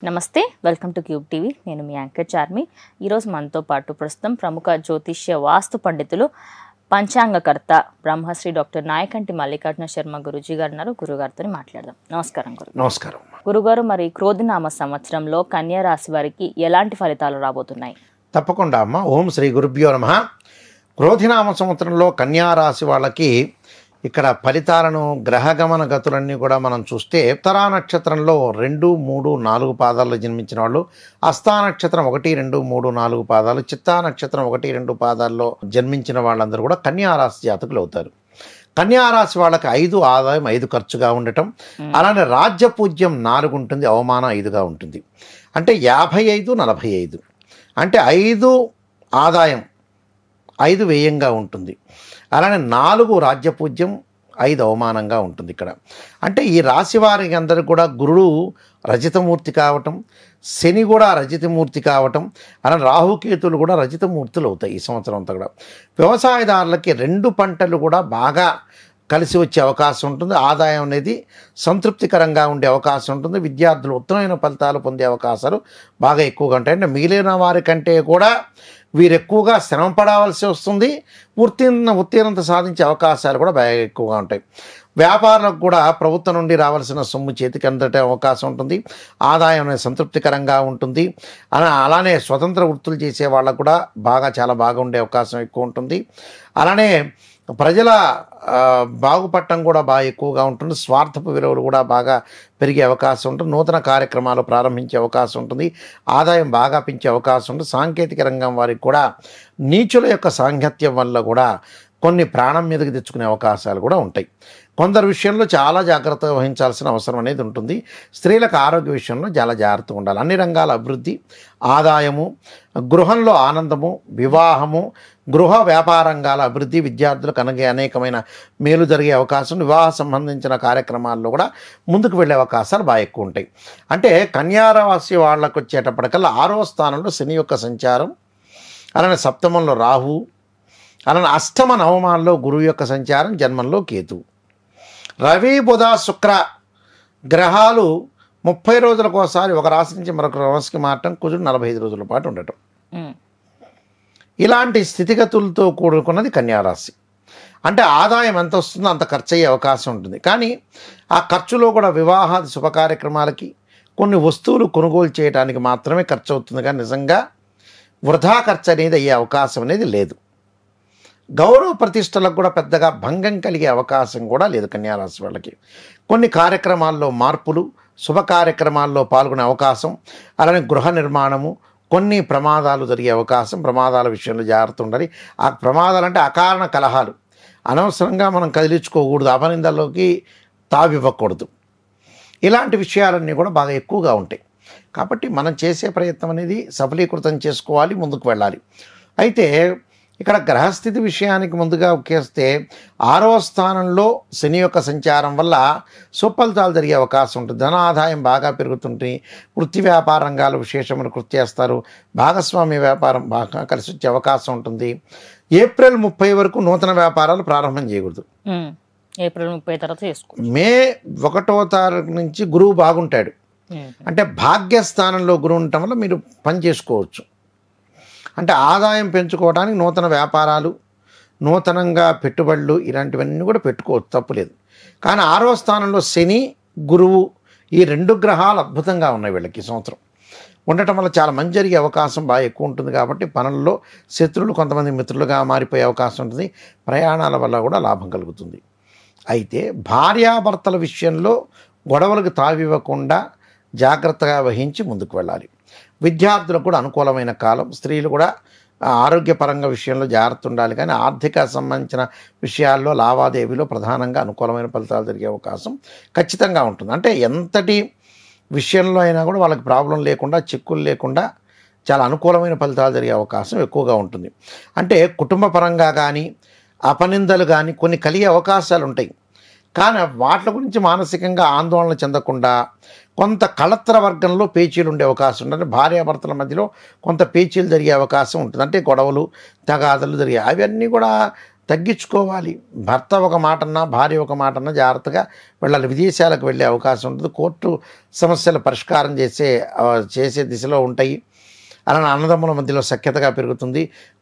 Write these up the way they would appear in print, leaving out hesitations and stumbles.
నమస్తే, welcome to cube TV. నేను మీ anchor Charmi. ఈరోజు మనతో పాటు ప్రస్తుతం ప్రముఖ జ్యోతిష్య వాస్తు పండితులు, పంచాంగకర్త బ్రహ్మశ్రీ డాక్టర్ నాయకంటి మల్లికార్జున శర్మ గురుజీ గారు ఉన్నారు. గురుగారితో మాట్లాడదాం. నమస్కారం గురు. నమస్కారం గురుగారు, మరి క్రోధినామ సంవత్సరంలో కన్యా రాశి వారికి ఎలాంటి ఫలితాలు రాబోతున్నాయి? తప్పకుండా అమ్మ. ఓం శ్రీ గురుభ్యో నమః. క్రోధినామ సంవత్సరంలో కన్యారాశి వాళ్ళకి ఇక్కడ ఫలితాలను గ్రహగమన గతులన్నీ కూడా మనం చూస్తే, ఉత్తరా నక్షత్రంలో 2, 3, 4 పాదాల్లో జన్మించిన వాళ్ళు, హస్తా నక్షత్రం 1, 2, 3, 4 పాదాలు, చిత్తా నక్షత్రం 1, 2 పాదాల్లో జన్మించిన వాళ్ళందరూ కూడా కన్యారాశి జాతకులు అవుతారు. కన్యారాశి వాళ్ళకి 5 ఆదాయం 5 ఖర్చుగా ఉండటం, అలానే రాజ్యపూజ్యం 4 ఉంటుంది, అవమానం 5గా ఉంటుంది. అంటే 55, 45 అంటే 5 ఆదాయం 5 వ్యయంగా ఉంటుంది. అలానే 4 రాజ్యపూజ్యం 5 అవమానంగా ఉంటుంది. ఇక్కడ అంటే ఈ రాశి వారికి అందరికి కూడా గురుడు రజితమూర్తి కావటం, శని కూడా రజితమూర్తి కావటం, అలానే రాహుకేతులు కూడా రజితమూర్తులు అవుతాయి ఈ సంవత్సరం అంతా కూడా. వ్యవసాయదారులకి 2 పంటలు కూడా బాగా కలిసి వచ్చే అవకాశం ఉంటుంది. ఆదాయం అనేది సంతృప్తికరంగా ఉండే అవకాశం ఉంటుంది. విద్యార్థులు ఉత్తమమైన ఫలితాలు పొందే అవకాశాలు బాగా ఎక్కువగా ఉంటాయి. అంటే మిగిలిన వారి కంటే కూడా వీరు ఎక్కువగా శ్రమ పడవలసి వస్తుంది. ఉత్తీర్ణత సాధించే అవకాశాలు కూడా బాగా ఎక్కువగా ఉంటాయి. వ్యాపారులకు కూడా ప్రభుత్వం నుండి రావాల్సిన సొమ్ము చేతికి అందటే అవకాశం ఉంటుంది. ఆదాయం అనేది సంతృప్తికరంగా ఉంటుంది. అలానే స్వతంత్ర వృత్తులు చేసే వాళ్ళకు కూడా చాలా బాగా ఉండే అవకాశం ఎక్కువ ఉంటుంది. అలానే ప్రజల బాగుపడటం కూడా బాగా ఎక్కువగా ఉంటుంది. స్వార్థపు విలువలు కూడా బాగా పెరిగే అవకాశం ఉంటుంది. నూతన కార్యక్రమాలు ప్రారంభించే అవకాశం ఉంటుంది. ఆదాయం బాగా పెంచే అవకాశం ఉంటుంది. సాంకేతిక రంగం వారికి కూడా నీచుల యొక్క సాంగత్యం వల్ల కూడా కొన్ని ప్రాణం మీదకి తెచ్చుకునే అవకాశాలు కూడా ఉంటాయి. కొందరు విషయంలో చాలా జాగ్రత్త వహించాల్సిన అవసరం అనేది ఉంటుంది. స్త్రీలకు ఆరోగ్య విషయంలో చాలా జాగ్రత్తగా ఉండాలి. అన్ని రంగాల అభివృద్ధి, ఆదాయము, గృహంలో ఆనందము, వివాహము, గృహ వ్యాపార రంగాల అభివృద్ధి, విద్యార్థులకు అనేకమైన మేలు జరిగే అవకాశం, వివాహ సంబంధించిన కార్యక్రమాల్లో కూడా ముందుకు వెళ్ళే అవకాశాలు బాగా ఎక్కువ ఉంటాయి. అంటే కన్యారాశి వాళ్ళకు వచ్చేటప్పటికల్లా 6వ స్థానంలో శని యొక్క సంచారం, అలానే సప్తమంలో రాహు, అలానే అష్టమ నవమాల్లో గురువు యొక్క సంచారం, జన్మంలో కేతు, రవి బుధ శుక్ర గ్రహాలు 30 రోజులకు ఒకసారి ఒక రాశి నుంచి మరొక రాశికి మారటం, కుజుడు 45 రోజుల పాటు ఉండటం, ఇలాంటి స్థితిగతులతో కూడుకున్నది కన్యారాశి. అంటే ఆదాయం ఎంత వస్తుందో అంత ఖర్చు అయ్యే అవకాశం ఉంటుంది. కానీ ఆ ఖర్చులో కూడా వివాహాది శుభకార్యక్రమాలకి, కొన్ని వస్తువులు కొనుగోలు చేయడానికి మాత్రమే ఖర్చు అవుతుంది. కానీ నిజంగా వృధా ఖర్చు అనేది అయ్యే అవకాశం అనేది లేదు. గౌరవ ప్రతిష్టలకు కూడా పెద్దగా భంగం కలిగే అవకాశం కూడా లేదు కన్యారాశి వాళ్ళకి. కొన్ని కార్యక్రమాల్లో మార్పులు, శుభ కార్యక్రమాల్లో పాల్గొనే అవకాశం, అలానే గృహ నిర్మాణము, కొన్ని ప్రమాదాలు జరిగే అవకాశం. ప్రమాదాల విషయంలో జాగ్రత్త ఉండాలి. ఆ ప్రమాదాలు అంటే అకారణ కలహాలు, అనవసరంగా మనం కదిలించుకోకూడదు, అపనిందల్లోకి తావివ్వకూడదు. ఇలాంటి విషయాలన్నీ కూడా బాగా ఎక్కువగా ఉంటాయి. కాబట్టి మనం చేసే ప్రయత్నం అనేది సఫలీకృతం చేసుకోవాలి, ముందుకు వెళ్ళాలి. అయితే ఇక్కడ గ్రహస్థితి విషయానికి ముందుగా ఒకేస్తే 6వ స్థానంలో శని యొక్క సంచారం వల్ల సుఫలితాలు జరిగే అవకాశం ఉంటుంది. ధన ఆదాయం బాగా పెరుగుతుంటుంది. వృత్తి వ్యాపార రంగాలు విశేషమైన కృషి చేస్తారు. భాగస్వామ్య వ్యాపారం బాగా కలిసి వచ్చే అవకాశం ఉంటుంది. ఏప్రిల్ 30 వరకు నూతన వ్యాపారాలు ప్రారంభం చేయకూడదు. ఏప్రిల్ 30 తర్వాత చేసుకోవచ్చు. మే 1వ తారీఖు నుంచి గురువు బాగుంటాడు. అంటే భాగ్యస్థానంలో గురువు ఉండటం వల్ల మీరు పని చేసుకోవచ్చు. అంటే ఆదాయం పెంచుకోవడానికి నూతన వ్యాపారాలు, నూతనంగా పెట్టుబడులు, ఇలాంటివన్నీ కూడా పెట్టుకోవచ్చు, తప్పులేదు. కానీ 6వ స్థానంలో శని, గురువు ఈ 2 గ్రహాలు అద్భుతంగా ఉన్నాయి వీళ్ళకి ఈ సంవత్సరం ఉండటం వల్ల చాలా మంచి జరిగే అవకాశం బాగా ఎక్కువ ఉంటుంది. కాబట్టి పనుల్లో శత్రువులు కొంతమంది మిత్రులుగా మారిపోయే అవకాశం ఉంటుంది. ప్రయాణాల వల్ల కూడా లాభం కలుగుతుంది. అయితే భార్యాభర్తల విషయంలో గొడవలకు తావివ్వకుండా జాగ్రత్తగా వహించి ముందుకు వెళ్ళాలి. విద్యార్థులకు కూడా అనుకూలమైన కాలం. స్త్రీలు కూడా ఆరోగ్యపరంగా విషయంలో జాగ్రత్త ఉండాలి. కానీ ఆర్థిక సంబంధించిన విషయాల్లో, లావాదేవీలో ప్రధానంగా అనుకూలమైన ఫలితాలు జరిగే అవకాశం ఖచ్చితంగా ఉంటుంది. అంటే ఎంతటి విషయంలో అయినా కూడా వాళ్ళకి ప్రాబ్లం లేకుండా, చిక్కులు లేకుండా చాలా అనుకూలమైన ఫలితాలు జరిగే అవకాశం ఎక్కువగా ఉంటుంది. అంటే కుటుంబ పరంగా కానీ, అపనిందలు కానీ కొన్ని కలిగే అవకాశాలు ఉంటాయి. కానీ వాటి గురించి మానసికంగా ఆందోళన చెందకుండా కొంత కళత్ర వర్గంలో పేచీలు ఉండే అవకాశం ఉంటుంది. భార్యాభర్తల మధ్యలో కొంత పేచీలు జరిగే అవకాశం ఉంటుంది. అంటే గొడవలు, తగాదలు జరిగే అవన్నీ కూడా తగ్గించుకోవాలి. భర్త ఒక మాటన్నా భార్య ఒక మాటన్నా జాగ్రత్తగా వెళ్ళాలి. విదేశాలకు వెళ్ళే అవకాశం ఉంటుంది. కోర్టు సమస్యల పరిష్కారం చేసే దిశలో ఉంటాయి. అలానే అన్నదమ్ముల మధ్యలో సఖ్యతగా పెరుగుతుంది.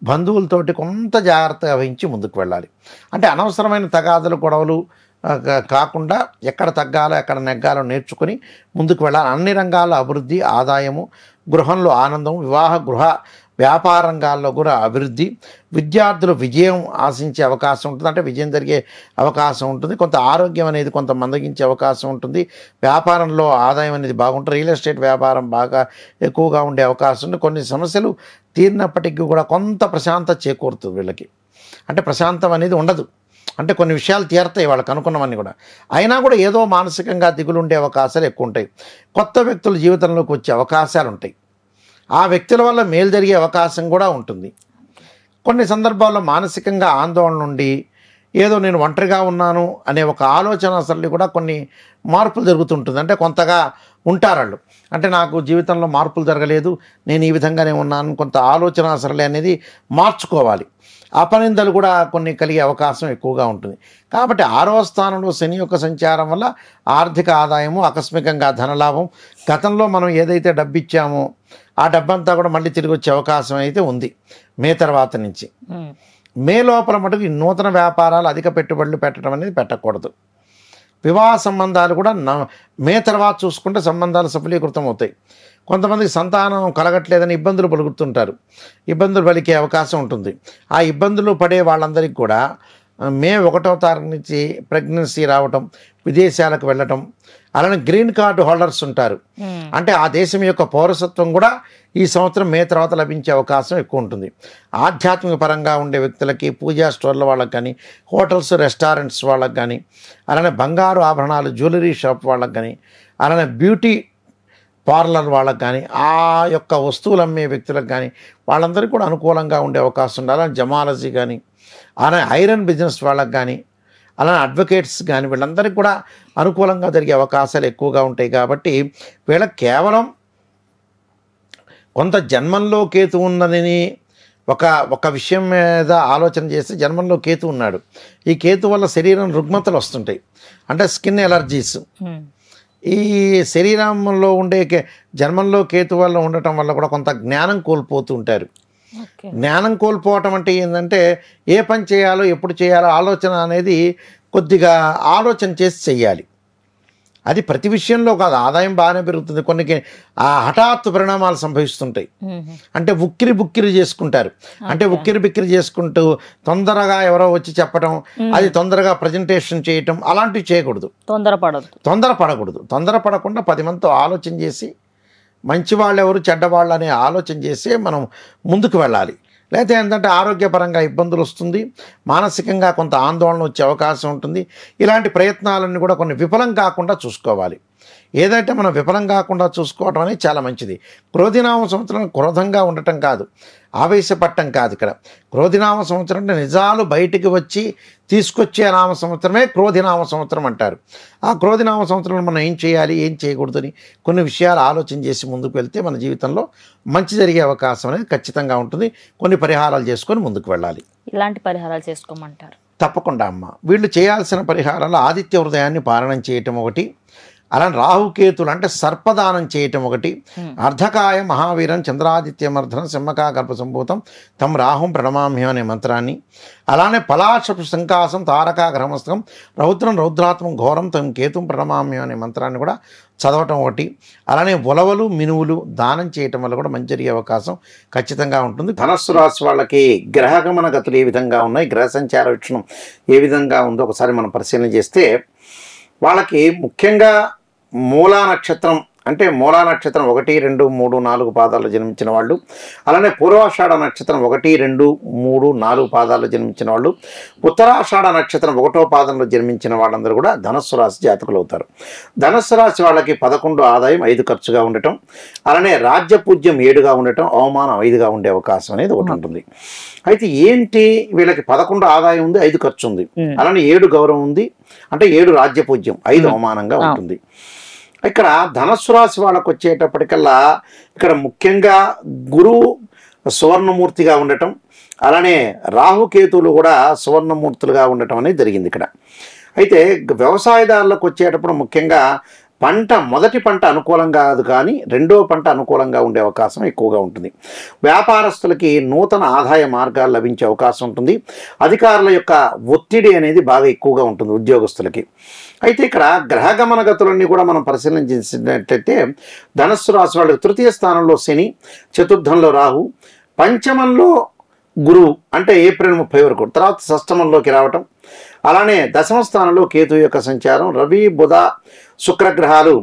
బంధువులతోటి కొంత జాగ్రత్తగా వహించి ముందుకు వెళ్ళాలి. అంటే అనవసరమైన తగాదులు గొడవలు కాకుండా ఎక్కడ తగ్గాలో ఎక్కడ నెగ్గాలో నేర్చుకుని ముందుకు వెళ్ళాలి. అన్ని రంగాల్లో అభివృద్ధి, ఆదాయము, గృహంలో ఆనందం, వివాహ గృహ వ్యాపార రంగాల్లో కూడా అభివృద్ధి, విద్యార్థులు విజయం ఆశించే అవకాశం ఉంటుంది. అంటే విజయం జరిగే అవకాశం ఉంటుంది. కొంత ఆరోగ్యం అనేది కొంత మందగించే అవకాశం ఉంటుంది. వ్యాపారంలో ఆదాయం అనేది బాగుంటుంది. రియల్ ఎస్టేట్ వ్యాపారం బాగా ఎక్కువగా ఉండే అవకాశం ఉంది. కొన్ని సమస్యలు తీరినప్పటికీ కూడా కొంత ప్రశాంతత చేకూరుతుంది వీళ్ళకి. అంటే ప్రశాంతం అనేది ఉండదు. అంటే కొన్ని విషయాలు తీరతాయి వాళ్ళకి అనుకున్నవన్నీ కూడా. అయినా కూడా ఏదో మానసికంగా దిగులు ఉండే అవకాశాలు ఎక్కువ ఉంటాయి. కొత్త వ్యక్తుల జీవితంలోకి వచ్చే అవకాశాలు ఉంటాయి. ఆ వ్యక్తుల వల్ల మేలు జరిగే అవకాశం కూడా ఉంటుంది. కొన్ని సందర్భాల్లో మానసికంగా ఆందోళన నుండి ఏదో నేను ఒంటరిగా ఉన్నాను అనే ఒక ఆలోచన సరళి కూడా కొన్ని మార్పులు జరుగుతుంటుంది. అంటే కొంతగా ఉంటారు వాళ్ళు. అంటే నాకు జీవితంలో మార్పులు జరగలేదు, నేను ఈ విధంగానే ఉన్నాను, కొంత ఆలోచన సరళి అనేది మార్చుకోవాలి. అపనిందలు కూడా కొన్ని కలిగే అవకాశం ఎక్కువగా ఉంటుంది. కాబట్టి 6వ స్థానంలో శని యొక్క సంచారం వల్ల ఆర్థిక ఆదాయము, ఆకస్మికంగా ధనలాభం, గతంలో మనం ఏదైతే డబ్బు ఇచ్చామో ఆ డబ్బంతా కూడా మళ్ళీ తిరిగి వచ్చే అవకాశం అయితే ఉంది మే తర్వాత నుంచి. మే లోపల మటుకు ఈ నూతన వ్యాపారాలు, అధిక పెట్టుబడులు పెట్టడం అనేది పెట్టకూడదు. వివాహ సంబంధాలు కూడా మే తర్వాత చూసుకుంటే సంబంధాలు సఫలీకృతం అవుతాయి. కొంతమందికి సంతానం కలగట్లేదని ఇబ్బందులు పలుకుతుంటారు. ఇబ్బందులు పలికే అవకాశం ఉంటుంది. ఆ ఇబ్బందులు పడే వాళ్ళందరికీ కూడా మే 1వ తారీఖు నుంచి ప్రెగ్నెన్సీ రావటం, విదేశాలకు వెళ్ళటం, అలానే గ్రీన్ కార్డు హోల్డర్స్ ఉంటారు. అంటే ఆ దేశం యొక్క పౌరసత్వం కూడా ఈ సంవత్సరం మే తర్వాత లభించే అవకాశం ఎక్కువ ఉంటుంది. ఆధ్యాత్మిక పరంగా ఉండే వ్యక్తులకి, పూజా స్టోర్ల వాళ్ళకి కానీ, హోటల్స్ రెస్టారెంట్స్ వాళ్ళకి కానీ, అలానే బంగారు ఆభరణాలు జ్యువెలరీ షాప్ వాళ్ళకి కానీ, అలానే బ్యూటీ పార్లర్ వాళ్ళకి కానీ, ఆ యొక్క వస్తువులు అమ్మే వ్యక్తులకు కానీ వాళ్ళందరికీ కూడా అనుకూలంగా ఉండే అవకాశం ఉంది. అలానే జమాలజీ కానీ, అలానే ఐరన్ బిజినెస్ వాళ్ళకి కానీ, అలానే అడ్వకేట్స్ కానీ వీళ్ళందరికీ కూడా అనుకూలంగా జరిగే అవకాశాలు ఎక్కువగా ఉంటాయి. కాబట్టి వీళ్ళకి కేవలం కొంత జన్మంలో కేతు ఉన్నదని ఒక విషయం మీద ఆలోచన చేస్తే జన్మంలో కేతు ఉన్నాడు. ఈ కేతు వల్ల శరీరం రుగ్మతలు వస్తుంటాయి. అంటే స్కిన్ ఎలర్జీస్. ఈ శరీరంలో ఉండే జన్మంలో కేతు వల్ల ఉండటం వల్ల కూడా కొంత జ్ఞానం కోల్పోతూ ఉంటారు. జ్ఞానం కోల్పోవటం అంటే ఏంటంటే ఏ పని చేయాలో ఎప్పుడు చేయాలో ఆలోచన అనేది కొద్దిగా ఆలోచన చేసి చెయ్యాలి. అది ప్రతి విషయంలో కాదు. ఆదాయం బాగానే పెరుగుతుంది, కొన్ని హఠాత్తు పరిణామాలు సంభవిస్తుంటాయి. అంటే ఉక్కిరి బుక్కిరి చేసుకుంటారు. అంటే ఉక్కిరి బిక్కిరి చేసుకుంటూ తొందరగా ఎవరో వచ్చి చెప్పడం, అది తొందరగా ప్రజెంటేషన్ చేయటం అలాంటివి చేయకూడదు. తొందరపడకూడదు. తొందరపడకుండా 10 మందితో ఆలోచన చేసి మంచి వాళ్ళు ఎవరు చెడ్డవాళ్ళు అనే ఆలోచన చేసి మనం ముందుకు వెళ్ళాలి. లేకపోతే ఏంటంటే ఆరోగ్యపరంగా ఇబ్బందులు వస్తుంది, మానసికంగా కొంత ఆందోళన వచ్చే అవకాశం ఉంటుంది. ఇలాంటి ప్రయత్నాలన్నీ కూడా కొన్ని విఫలం కాకుండా చూసుకోవాలి. ఏదైతే మనం విఫలం కాకుండా చూసుకోవడం అనేది చాలా మంచిది. క్రోధినామ సంవత్సరం క్రోధంగా ఉండటం కాదు, ఆవేశపడటం కాదు. ఇక్కడ క్రోధినామ సంవత్సరం అంటే నిజాలు బయటికి వచ్చి తీసుకొచ్చే నామ సంవత్సరమే క్రోధినామ సంవత్సరం అంటారు. ఆ క్రోధినామ సంవత్సరంలో మనం ఏం చేయాలి, ఏం చేయకూడదని కొన్ని విషయాలు ఆలోచన చేసి ముందుకు వెళ్తే మన జీవితంలో మంచి జరిగే అవకాశం అనేది ఖచ్చితంగా ఉంటుంది. కొన్ని పరిహారాలు చేసుకొని ముందుకు వెళ్ళాలి. ఇలాంటి పరిహారాలు చేసుకోమంటారు? తప్పకుండా అమ్మ. వీళ్ళు చేయాల్సిన పరిహారాలు ఆదిత్య హృదయాన్ని పారాయణం చేయటం ఒకటి, అలానే రాహుకేతులు అంటే సర్పదానం చేయటం ఒకటి, అర్ధకాయ మహావీరం చంద్రాదిత్యమర్ధనం సింహకా గర్భ సంభూతం తం రాహుం ప్రణమామ్యం అనే మంత్రాన్ని, అలానే పలాశపు సంకాసం తారకా గ్రహమస్తకం రౌద్రం రౌద్రాత్మం ఘోరం తం కేతుం ప్రణమామ్యం అనే మంత్రాన్ని కూడా చదవటం ఒకటి, అలానే ఉలవలు మినువులు దానం చేయటం వల్ల కూడా మంచి జరిగే అవకాశం ఖచ్చితంగా ఉంటుంది. ధనస్సు రాశి వాళ్ళకి గ్రహగమన గతులు ఏ విధంగా ఉన్నాయి, గ్రహ సంచార వీక్షణం ఏ విధంగా ఉందో ఒకసారి మనం పరిశీలన చేస్తే వాళ్ళకి ముఖ్యంగా మూలా నక్షత్రం అంటే మూలా నక్షత్రం 1, 2, 3, 4 పాదాల్లో జన్మించిన వాళ్ళు, అలానే పూర్వాషాఢ నక్షత్రం 1, 2, 3, 4 పాదాల్లో జన్మించిన వాళ్ళు, ఉత్తరాషాఢ నక్షత్రం 1వ పాదంలో జన్మించిన వాళ్ళందరూ కూడా ధనస్సు రాశి జాతకులు అవుతారు. ధనస్సు రాశి వాళ్ళకి 11 ఆదాయం 5 ఖర్చుగా ఉండటం, అలానే రాజ్యపూజ్యం 7గా ఉండటం, అవమానం 5గా ఉండే అవకాశం అనేది ఒకటి ఉంటుంది. అయితే ఏంటి వీళ్ళకి 11 ఆదాయం ఉంది, 5 ఖర్చు ఉంది, అలానే 7 గౌరవం ఉంది, అంటే 7 రాజ్యపూజ్యం, 5 అవమానంగా ఉంటుంది. ఇక్కడ ధనస్సు రాశి వాళ్ళకు వచ్చేటప్పటికల్లా ఇక్కడ ముఖ్యంగా గురువు సువర్ణమూర్తిగా ఉండటం, అలానే రాహుకేతువులు కూడా సువర్ణమూర్తులుగా ఉండటం అనేది జరిగింది ఇక్కడ. అయితే వ్యవసాయదారులకు వచ్చేటప్పుడు ముఖ్యంగా మొదటి పంట అనుకూలంగా కాదు, కానీ రెండో పంట అనుకూలంగా ఉండే అవకాశం ఎక్కువగా ఉంటుంది. వ్యాపారస్తులకి నూతన ఆదాయ మార్గాలు లభించే అవకాశం ఉంటుంది. అధికారుల యొక్క ఒత్తిడి అనేది బాగా ఎక్కువగా ఉంటుంది ఉద్యోగస్తులకి. అయితే ఇక్కడ గ్రహగమన గతులన్నీ కూడా మనం పరిశీలించినట్లయితే ధనస్సు రాశి వాళ్ళకి తృతీయ స్థానంలో శని, చతుర్థంలో రాహు, పంచమంలో గురువు అంటే ఏప్రిల్ 30 వరకు, తర్వాత షష్టమంలోకి రావటం, అలానే దశమ స్థానంలో కేతు యొక్క సంచారం, రవి బుధ శుక్రగ్రహాలు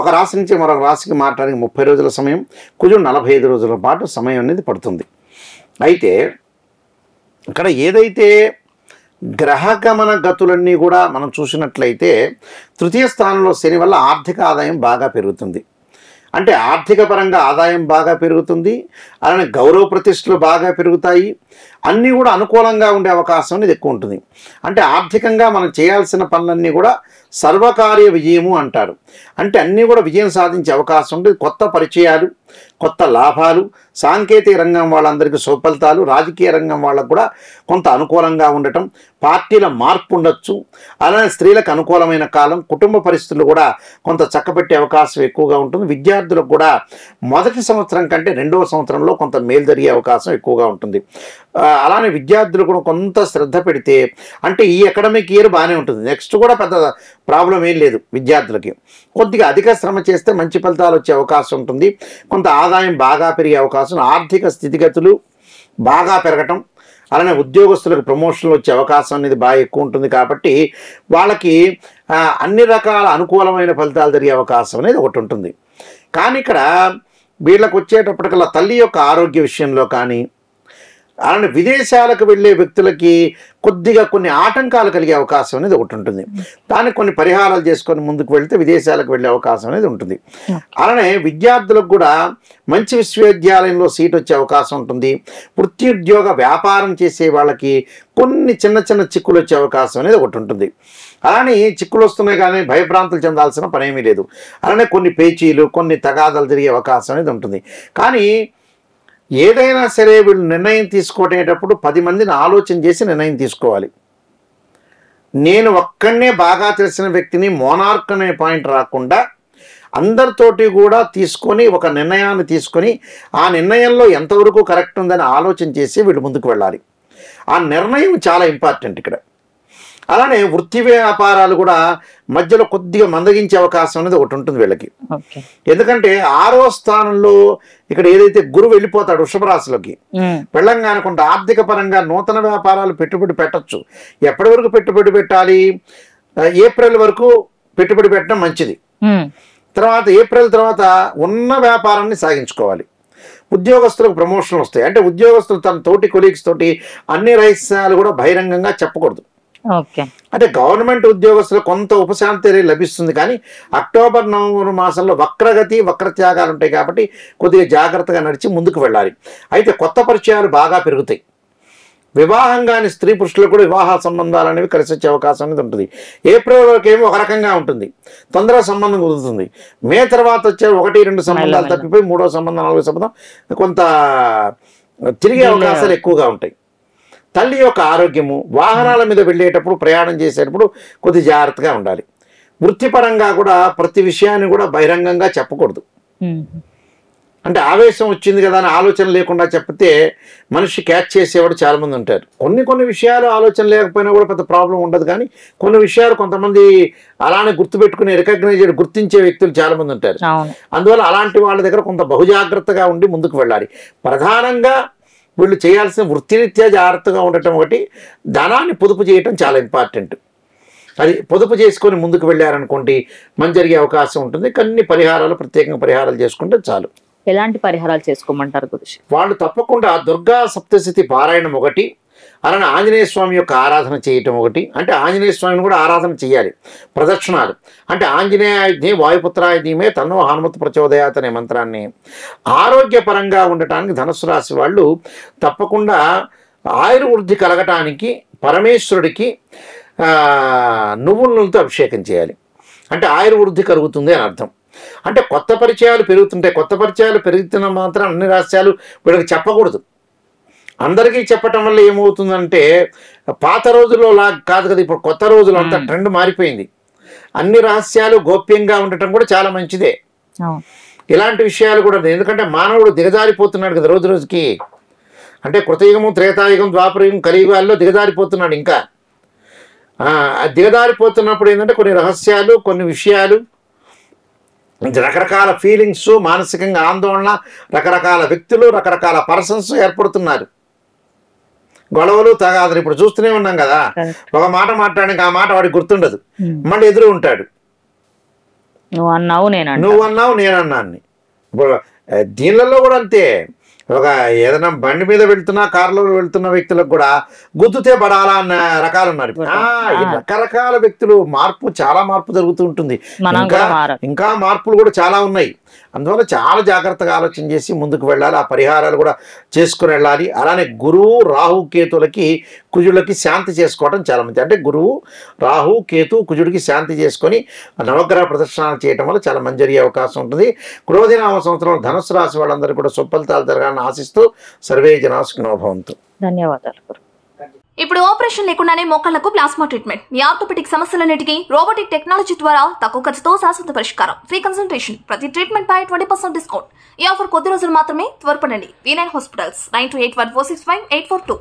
ఒక రాశి నుంచి మరొక రాశికి మారడానికి 30 రోజుల సమయం, కుజుడు 45 రోజుల పాటు సమయం అనేది పడుతుంది. అయితే ఇక్కడ ఏదైతే గ్రహగమన గతులన్నీ కూడా మనం చూసినట్లయితే తృతీయ స్థానంలో శని వల్ల ఆర్థిక ఆదాయం బాగా పెరుగుతుంది. అంటే ఆర్థిక పరంగా ఆదాయం బాగా పెరుగుతుంది, అలానే గౌరవ ప్రతిష్టలు బాగా పెరుగుతాయి, అన్నీ కూడా అనుకూలంగా ఉండే అవకాశం అనేది ఎక్కువ ఉంటుంది. అంటే ఆర్థికంగా మనం చేయాల్సిన పనులన్నీ కూడా సర్వకార్య విజయము అంటారు. అంటే అన్నీ కూడా విజయం సాధించే అవకాశం ఉంటుంది. కొత్త పరిచయాలు, కొత్త లాభాలు, సాంకేతిక రంగం వాళ్ళందరికీ సుఫలితాలు, రాజకీయ రంగం వాళ్ళకు కూడా కొంత అనుకూలంగా ఉండటం, పార్టీల మార్పు ఉండొచ్చు, అలానే స్త్రీలకు అనుకూలమైన కాలం, కుటుంబ పరిస్థితులు కూడా కొంత చక్కబెట్టే అవకాశం ఎక్కువగా ఉంటుంది. విద్యార్థులకు కూడా మొదటి సంవత్సరం కంటే రెండవ సంవత్సరంలో కొంత మేలు జరిగే అవకాశం ఎక్కువగా ఉంటుంది. అలానే విద్యార్థులు కూడా కొంత శ్రద్ధ పెడితే, అంటే ఈ అకాడమిక్ ఇయర్ బాగానే ఉంటుంది, నెక్స్ట్ కూడా పెద్ద ప్రాబ్లం ఏం లేదు విద్యార్థులకి. కొద్దిగా అధిక శ్రమ చేస్తే మంచి ఫలితాలు వచ్చే అవకాశం ఉంటుంది. కొంత ఆదాయం బాగా పెరిగే అవకాశం, ఆర్థిక స్థితిగతులు బాగా పెరగటం, అలానే ఉద్యోగస్తులకు ప్రమోషన్లు వచ్చే అవకాశం అనేది బాగా ఎక్కువ ఉంటుంది. కాబట్టి వాళ్ళకి అన్ని రకాల అనుకూలమైన ఫలితాలు జరిగే అవకాశం అనేది ఒకటి ఉంటుంది. కానీ ఇక్కడ వీళ్ళకు వచ్చేటప్పటికల్లా తల్లి యొక్క ఆరోగ్య విషయంలో కానీ, అలానే విదేశాలకు వెళ్ళే వ్యక్తులకి కొద్దిగా కొన్ని ఆటంకాలు కలిగే అవకాశం అనేది ఒకటి ఉంటుంది. దానికి కొన్ని పరిహారాలు చేసుకొని ముందుకు వెళ్తే విదేశాలకు వెళ్ళే అవకాశం అనేది ఉంటుంది. అలానే విద్యార్థులకు కూడా మంచి విశ్వవిద్యాలయంలో సీట్ వచ్చే అవకాశం ఉంటుంది. వృత్తి ఉద్యోగ వ్యాపారం చేసే వాళ్ళకి కొన్ని చిన్న చిన్న చిక్కులు వచ్చే అవకాశం అనేది ఒకటి ఉంటుంది. అలానే చిక్కులు వస్తున్నాయి కానీ భయభ్రాంతులు చెందాల్సిన పనేమీ లేదు. అలానే కొన్ని పేచీలు, కొన్ని తగాదాలు జరిగే అవకాశం అనేది ఉంటుంది. కానీ ఏదైనా సరే వీళ్ళు నిర్ణయం తీసుకునేటప్పుడు 10 మందిని ఆలోచన చేసి నిర్ణయం తీసుకోవాలి. నేను ఒక్కడనే బాగా తెలిసిన వ్యక్తిని, మోనార్క్ అనే పాయింట్ రాకుండా అందరితోటి కూడా తీసుకొని ఒక నిర్ణయాన్ని తీసుకొని ఆ నిర్ణయంలో ఎంతవరకు కరెక్ట్ ఉందని ఆలోచన చేసి వీళ్ళు ముందుకు వెళ్ళాలి. ఆ నిర్ణయం చాలా ఇంపార్టెంట్ ఇక్కడ. అలానే వృత్తి వ్యాపారాలు కూడా మధ్యలో కొద్దిగా మందగించే అవకాశం అనేది ఒకటి ఉంటుంది వీళ్ళకి. ఎందుకంటే 6వ స్థానంలో ఇక్కడ ఏదైతే గురువు వెళ్ళిపోతాడు వృషభ రాశిలోకి, వెళ్ళంగానే కొంత ఆర్థిక పరంగా నూతన వ్యాపారాలు పెట్టుబడి పెట్టచ్చు. ఎప్పటి వరకు పెట్టుబడి పెట్టాలి? ఏప్రిల్ వరకు పెట్టుబడి పెట్టడం మంచిది. తర్వాత ఏప్రిల్ తర్వాత ఉన్న వ్యాపారాన్ని సాగించుకోవాలి. ఉద్యోగస్తులకు ప్రమోషన్లు వస్తాయి. అంటే ఉద్యోగస్తులు తన తోటి కొలీగ్స్ తోటి అన్ని రహస్యాలు కూడా బహిరంగంగా చెప్పకూడదు. అంటే గవర్నమెంట్ ఉద్యోగస్తులు కొంత ఉపశాంతి లభిస్తుంది. కానీ అక్టోబర్ నవంబర్ మాసంలో వక్రగతి, వక్రత్యాగాలు ఉంటాయి. కాబట్టి కొద్దిగా జాగ్రత్తగా నడిచి ముందుకు వెళ్ళాలి. అయితే కొత్త పరిచయాలు బాగా పెరుగుతాయి. వివాహం కాని స్త్రీ పురుషులకు కూడా వివాహ సంబంధాలు అనేవి కలిసి వచ్చే అవకాశం అనేది ఉంటుంది. ఏప్రిల్ వరకు ఏమో ఒక రకంగా ఉంటుంది, తొందరగా సంబంధం కుదురుతుంది. మే తర్వాత వచ్చే 1-2 సంబంధాలు తప్పిపోయి 3వ సంబంధం, 4వ సంబంధం కొంత తిరిగే అవకాశాలు ఎక్కువగా ఉంటాయి. తల్లి యొక్క ఆరోగ్యము, వాహనాల మీద వెళ్ళేటప్పుడు, ప్రయాణం చేసేటప్పుడు కొద్ది జాగ్రత్తగా ఉండాలి. వృత్తిపరంగా కూడా ప్రతి విషయాన్ని కూడా బహిరంగంగా చెప్పకూడదు. అంటే ఆవేశం వచ్చింది కదా అని ఆలోచన లేకుండా చెప్తే మనిషి క్యాచ్ చేసేవాడు చాలామంది ఉంటారు. కొన్ని విషయాలు ఆలోచన లేకపోయినా కూడా పెద్ద ప్రాబ్లం ఉండదు. కానీ కొన్ని విషయాలు కొంతమంది అలానే గుర్తుపెట్టుకుని రికగ్నైజ్ గుర్తించే వ్యక్తులు చాలామంది ఉంటారు. అందువల్ల అలాంటి వాళ్ళ దగ్గర కొంత బహుజాగ్రత్తగా ఉండి ముందుకు వెళ్ళాలి. ప్రధానంగా వీళ్ళు చేయాల్సిన వృత్తిరీత్యా జాగ్రత్తగా ఉండటం ఒకటి, ధనాన్ని పొదుపు చేయటం చాలా ఇంపార్టెంట్. అది పొదుపు చేసుకొని ముందుకు వెళ్ళారనుకోండి మంచి జరిగే అవకాశం ఉంటుంది. కొన్ని పరిహారాలు, ప్రత్యేకంగా పరిహారాలు చేసుకుంటే చాలు. ఎలాంటి పరిహారాలు చేసుకోమంటారు గురుజీ? వాళ్ళు తప్పకుండా దుర్గా సప్తశతి పారాయణం ఒకటి, అలానే ఆంజనేయ స్వామి యొక్క ఆరాధన చేయటం ఒకటి. అంటే ఆంజనేయ స్వామిని కూడా ఆరాధన చేయాలి. ప్రదక్షిణాలు అంటే ఆంజనేయాయుధి వాయుపుత్రాయుధీమే తన్నో హనుమత్ ప్రచోదయాత్ అనే మంత్రాన్ని. ఆరోగ్యపరంగా ఉండటానికి ధనుస్సు రాశి వాళ్ళు తప్పకుండా ఆయుర్వృద్ధి కలగటానికి పరమేశ్వరుడికి నువ్వుల నూనెతో అభిషేకం చేయాలి. అంటే ఆయుర్వృద్ధి కలుగుతుంది అని అర్థం. అంటే కొత్త పరిచయాలు పెరుగుతుంటాయి. కొత్త పరిచయాలు పెరుగుతున్న మాత్రం అన్ని రహస్యాలు వీళ్ళకి చెప్పకూడదు. అందరికీ చెప్పటం వల్ల ఏమవుతుందంటే పాత రోజుల్లో లా కాదు కదా, ఇప్పుడు కొత్త రోజులు అంతా ట్రెండ్ మారిపోయింది. అన్ని రహస్యాలు గోప్యంగా ఉండటం కూడా చాలా మంచిదే. ఇలాంటి విషయాలు కూడా, ఎందుకంటే మానవుడు దిగజారిపోతున్నాడు కదా రోజు రోజుకి. అంటే కృతయుగము, త్రేతాయుగం, ద్వాపరయుగం, కలియుగాల్లో దిగజారిపోతున్నాడు. ఇంకా దిగజారిపోతున్నప్పుడు ఏంటంటే కొన్ని రహస్యాలు, కొన్ని విషయాలు, రకరకాల ఫీలింగ్స్, మానసికంగా ఆందోళన, రకరకాల వ్యక్తులు, రకరకాల పర్సన్స్ ఏర్పడుతున్నారు. గొడవలు, తగాదులు ఇప్పుడు చూస్తూనే ఉన్నాం కదా. ఒక మాట మాట్లాడడానికి ఆ మాట వాడికి గుర్తుండదు, మళ్ళీ ఎదురు ఉంటాడు. నువ్వు అన్నావు నేనన్నాను. ఇప్పుడు దీనిలలో కూడా అంతే. ఒక ఏదైనా బండి మీద వెళ్తున్నా, కారులో వెళ్తున్న వ్యక్తులకు కూడా గుద్దుతే పడాలా అన్న రకాలు ఉన్నారు. రకరకాల వ్యక్తులు, చాలా మార్పు జరుగుతూ ఉంటుంది. ఇంకా మార్పులు కూడా చాలా ఉన్నాయి. అందువల్ల చాలా జాగ్రత్తగా ఆలోచన చేసి ముందుకు వెళ్ళాలి. ఆ పరిహారాలు కూడా చేసుకుని వెళ్ళాలి. అలానే గురువు, రాహు, కేతులకి, కుజులకి శాంతి చేసుకోవడం చాలా మంచిది. అంటే గురువు, రాహు, కేతు, కుజుడికి శాంతి చేసుకొని నవగ్రహ ప్రదర్శనలు చేయడం వల్ల చాలా మంచి జరిగే అవకాశం ఉంటుంది. క్రోధినామ సంవత్సరంలో ధనుసు రాశి వాళ్ళందరూ కూడా సుఫలితాలు జరగాలని ఆశిస్తూ సర్వే జనా సుఖినో భవంతు. ధన్యవాదాలు. ఇప్పుడు ఆపరేషన్ లేకుండానే మోకాళ్లకు ప్లాస్మా ట్రీట్మెంట్, మీ ఆర్థోపెటిక్ సమస్యలన్నిటికీ రోబోటిక్ టెక్నాలజీ ద్వారా తక్కువ ఖర్చుతో శాశ్వత పరిష్కారం, ఫ్రీ కన్సల్టేషన్, ప్రతి ట్రీట్మెంట్ పై 20% డిస్కౌంట్. ఈ ఆఫర్ కొద్ది రోజులు మాత్రమే. త్వరపడండి. V9 hospitals 9281465842.